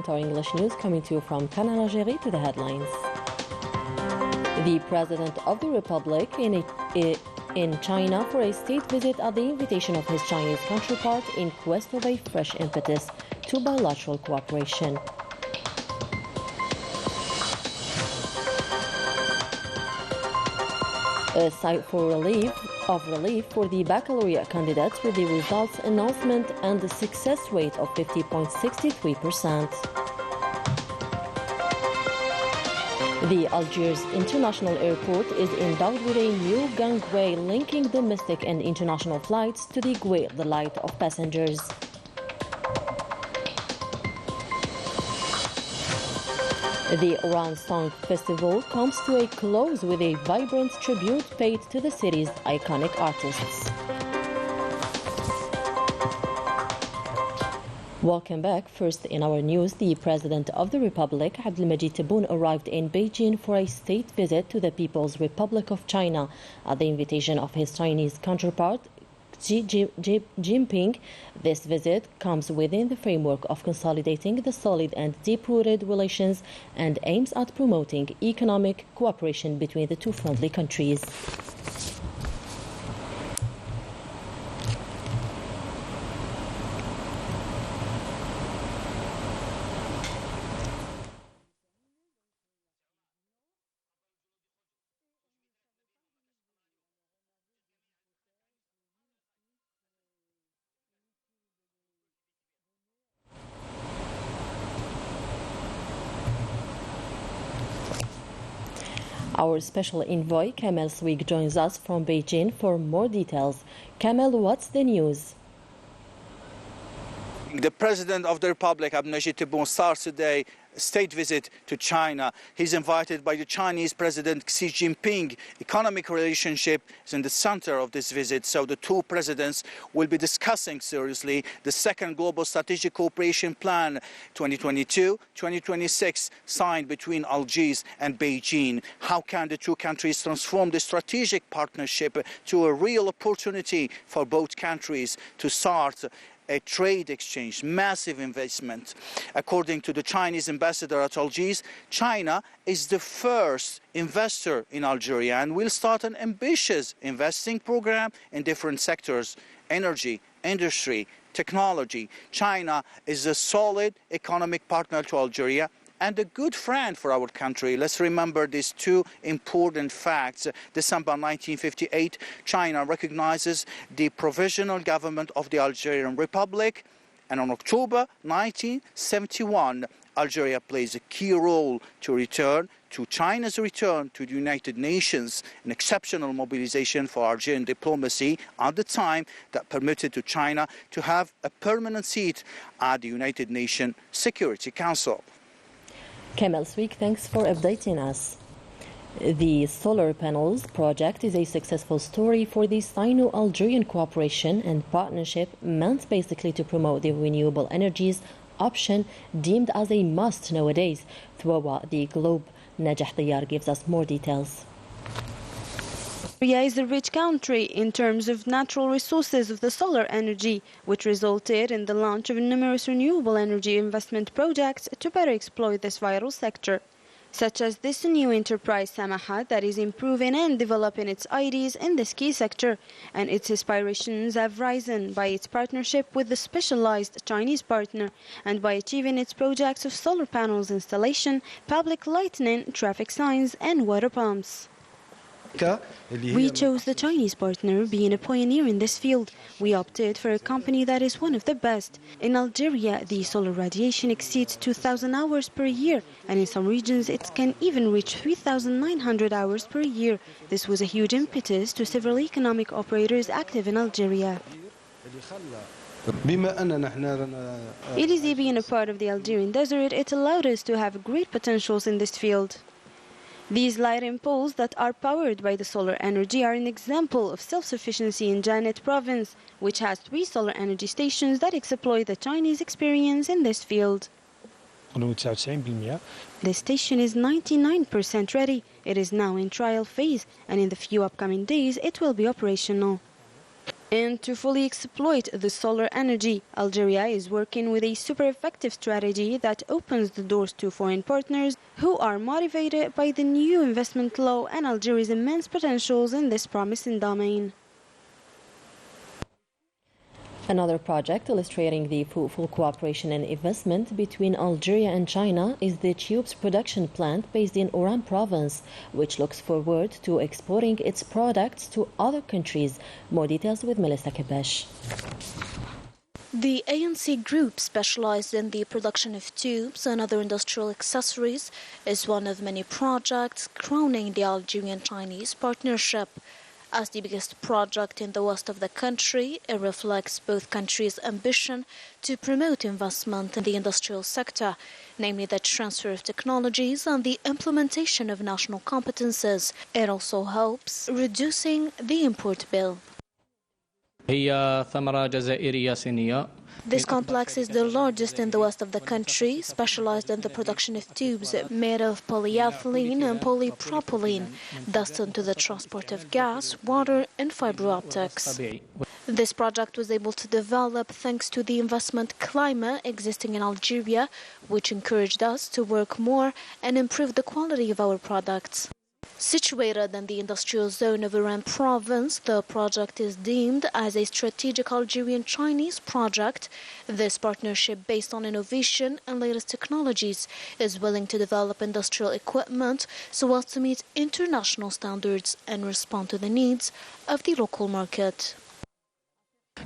to our English news, coming to you from Canal, Algérie, to the headlines. The President of the Republic in China for a state visit at the invitation of his Chinese counterpart in quest of a fresh impetus to bilateral cooperation. A sigh of relief for the Baccalaureate candidates with the results announcement and the success rate of 50.63%. The Algiers International Airport is endowed with a new gangway linking domestic and international flights to the great delight of passengers. The Oran Song Festival comes to a close with a vibrant tribute paid to the city's iconic artists. Welcome back. First in our news, the President of the Republic, Abdelmajid Tebboune, arrived in Beijing for a state visit to the People's Republic of China at the invitation of his Chinese counterpart, Xi Jinping. This visit comes within the framework of consolidating the solid and deep-rooted relations and aims at promoting economic cooperation between the two friendly countries. Our special envoy, Canal Sweek, joins us from Beijing for more details. Canal, what's the news? The President of the Republic, Abdelmajid Tebboune, starts today a state visit to China. He's invited by the Chinese President Xi Jinping. Economic relationship is in the center of this visit, so the two presidents will be discussing seriously the second Global Strategic Cooperation Plan 2022-2026 signed between Algiers and Beijing. How can the two countries transform the strategic partnership to a real opportunity for both countries to start a trade exchange, massive investment? According to the Chinese ambassador at Algiers, China is the first investor in Algeria and will start an ambitious investing program in different sectors: energy, industry, technology. China is a solid economic partner to Algeria and a good friend for our country. Let's remember these two important facts. December 1958, China recognizes the provisional government of the Algerian Republic, and on October 1971, Algeria plays a key role to China's return to the United Nations, an exceptional mobilization for Algerian diplomacy at the time that permitted to China to have a permanent seat at the United Nations Security Council. Canal Sweek, thanks for updating us. The solar panels project is a successful story for the Sino-Algerian cooperation and partnership, meant basically to promote the renewable energies option deemed as a must nowadays. Throughout the globe, Najah Diyar gives us more details. Algeria is a rich country in terms of natural resources of the solar energy, which resulted in the launch of numerous renewable energy investment projects to better exploit this vital sector, such as this new enterprise Samahat that is improving and developing its ideas in this key sector, and its aspirations have risen by its partnership with the specialized Chinese partner and by achieving its projects of solar panels installation, public lighting, traffic signs and water pumps. We chose the Chinese partner, being a pioneer in this field. We opted for a company that is one of the best. In Algeria, the solar radiation exceeds 2,000 hours per year, and in some regions it can even reach 3,900 hours per year. This was a huge impetus to several economic operators active in Algeria. It is being a part of the Algerian desert, it allowed us to have great potentials in this field. These lighting poles that are powered by the solar energy are an example of self-sufficiency in Janet province, which has 3 solar energy stations that exploit the Chinese experience in this field. The station is 99% ready. It is now in trial phase, and in the few upcoming days it will be operational. And to fully exploit the solar energy, Algeria is working with a super effective strategy that opens the doors to foreign partners who are motivated by the new investment law and Algeria's immense potentials in this promising domain. Another project illustrating the fruitful cooperation and investment between Algeria and China is the tubes production plant based in Oran province, which looks forward to exporting its products to other countries. More details with Melissa Kebesh. The ANC group, specialized in the production of tubes and other industrial accessories, is one of many projects crowning the Algerian-Chinese partnership. As the biggest project in the west of the country, it reflects both countries' ambition to promote investment in the industrial sector, namely the transfer of technologies and the implementation of national competences. It also helps reducing the import bill. This complex is the largest in the west of the country, specialized in the production of tubes made of polyethylene and polypropylene, destined to the transport of gas, water, and fiber optics. This project was able to develop thanks to the investment climate existing in Algeria, which encouraged us to work more and improve the quality of our products. Situated in the industrial zone of Oran province, the project is deemed as a strategic Algerian-Chinese project. This partnership, based on innovation and latest technologies, is willing to develop industrial equipment so as to meet international standards and respond to the needs of the local market.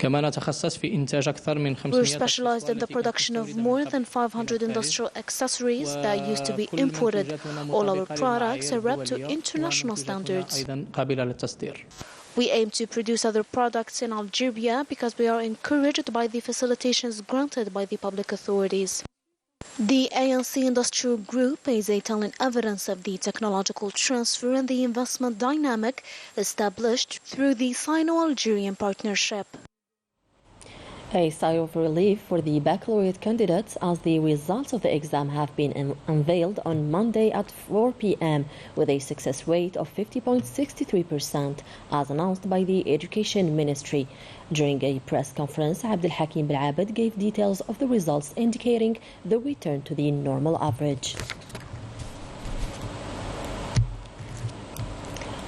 We're specialized in the production of more than 500 industrial accessories that used to be imported. All our products are up to international standards. We aim to produce other products in Algeria because we are encouraged by the facilitations granted by the public authorities. The ANC Industrial Group is a telling evidence of the technological transfer and the investment dynamic established through the Sino-Algerian partnership. A sigh of relief for the baccalaureate candidates as the results of the exam have been unveiled on Monday at 4 p.m. with a success rate of 50.63%, as announced by the Education Ministry. During a press conference, Abdelhakim Belabed gave details of the results indicating the return to the normal average.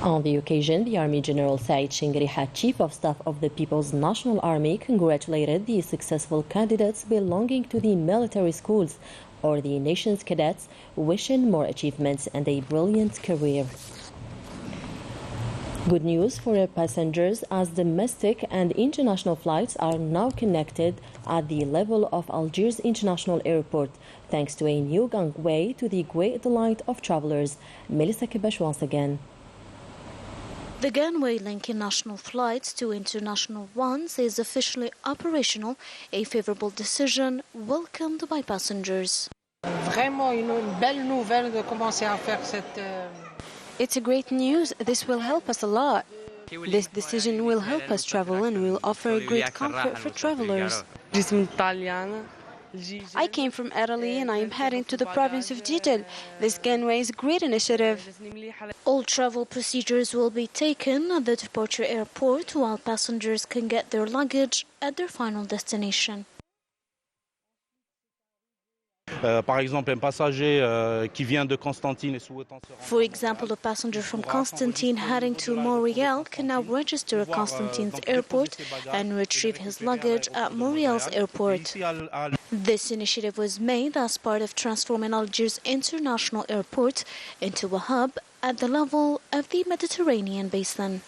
On the occasion, the Army General Saeed Shingriha, Chief of Staff of the People's National Army, congratulated the successful candidates belonging to the military schools or the nation's cadets, wishing more achievements and a brilliant career. Good news for air passengers, as domestic and international flights are now connected at the level of Algiers International Airport, thanks to a new gangway to the great delight of travelers. Melissa Kebesh once again. The gangway linking national flights to international ones is officially operational, a favorable decision welcomed by passengers. It's a great news. This will help us a lot. This decision will help us travel and will offer great comfort for travelers. I came from Italy and I am heading to the province of Gijel. This gangway is a great initiative. All travel procedures will be taken at the departure airport while passengers can get their luggage at their final destination. For example, a passenger from Constantine heading to Montreal can now register at Constantine's airport and retrieve his luggage at Montreal's airport. This initiative was made as part of transforming Algiers International Airport into a hub at the level of the Mediterranean basin.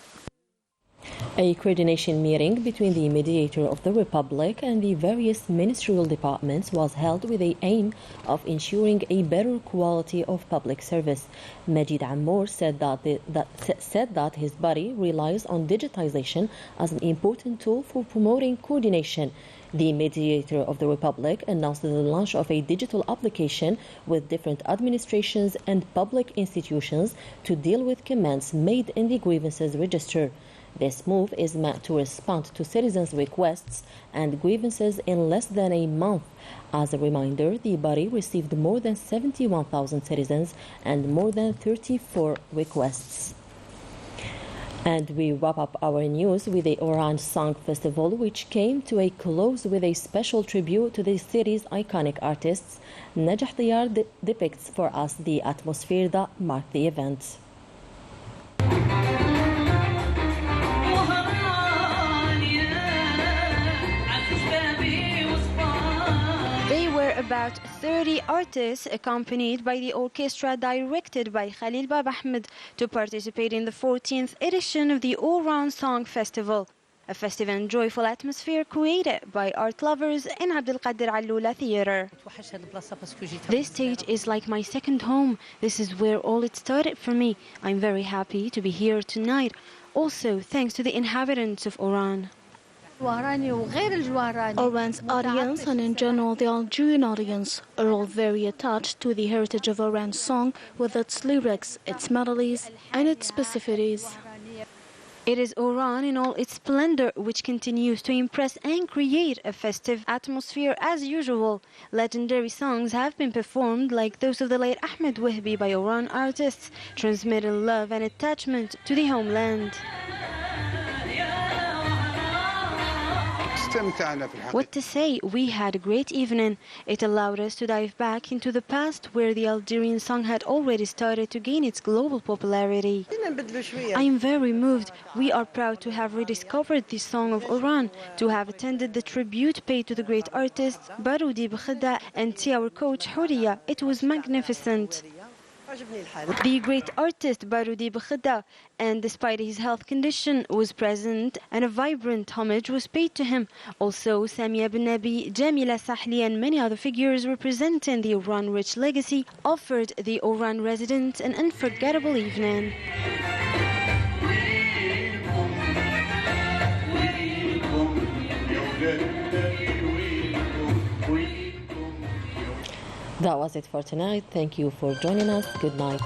A coordination meeting between the mediator of the Republic and the various ministerial departments was held with the aim of ensuring a better quality of public service. Majid Ammour said that his body relies on digitization as an important tool for promoting coordination. The mediator of the Republic announced the launch of a digital application with different administrations and public institutions to deal with comments made in the grievances register. This move is meant to respond to citizens' requests and grievances in less than a month. As a reminder, the body received more than 71,000 citizens and more than 34 requests. And we wrap up our news with the Oran Song Festival, which came to a close with a special tribute to the city's iconic artists. Najah Diyar depicts for us the atmosphere that marked the event. About 30 artists accompanied by the orchestra directed by Khalil Bab Ahmed to participate in the 14th edition of the Oran Song Festival, a festive and joyful atmosphere created by art lovers in Abdel Qadir Alula Theatre. This stage is like my second home. This is where all it started for me. I'm very happy to be here tonight. Also, thanks to the inhabitants of Oran. Oran's audience and in general the Algerian audience are all very attached to the heritage of Oran song with its lyrics, its melodies and its specificities. It is Oran in all its splendor which continues to impress and create a festive atmosphere as usual. Legendary songs have been performed like those of the late Ahmed Wahbi by Oran artists, transmitting love and attachment to the homeland. What to say, we had a great evening. It allowed us to dive back into the past where the Algerian song had already started to gain its global popularity. I am very moved. We are proud to have rediscovered the song of Oran, to have attended the tribute paid to the great artists Baroudi Bkhada and to our coach Houria. It was magnificent. The great artist Baroudi Bkhada, and despite his health condition, was present and a vibrant homage was paid to him. Also, Samia Ben Nabi, Jamila Sahli and many other figures representing the Oran-rich legacy offered the Oran residents an unforgettable evening. That was it for tonight. Thank you for joining us. Good night.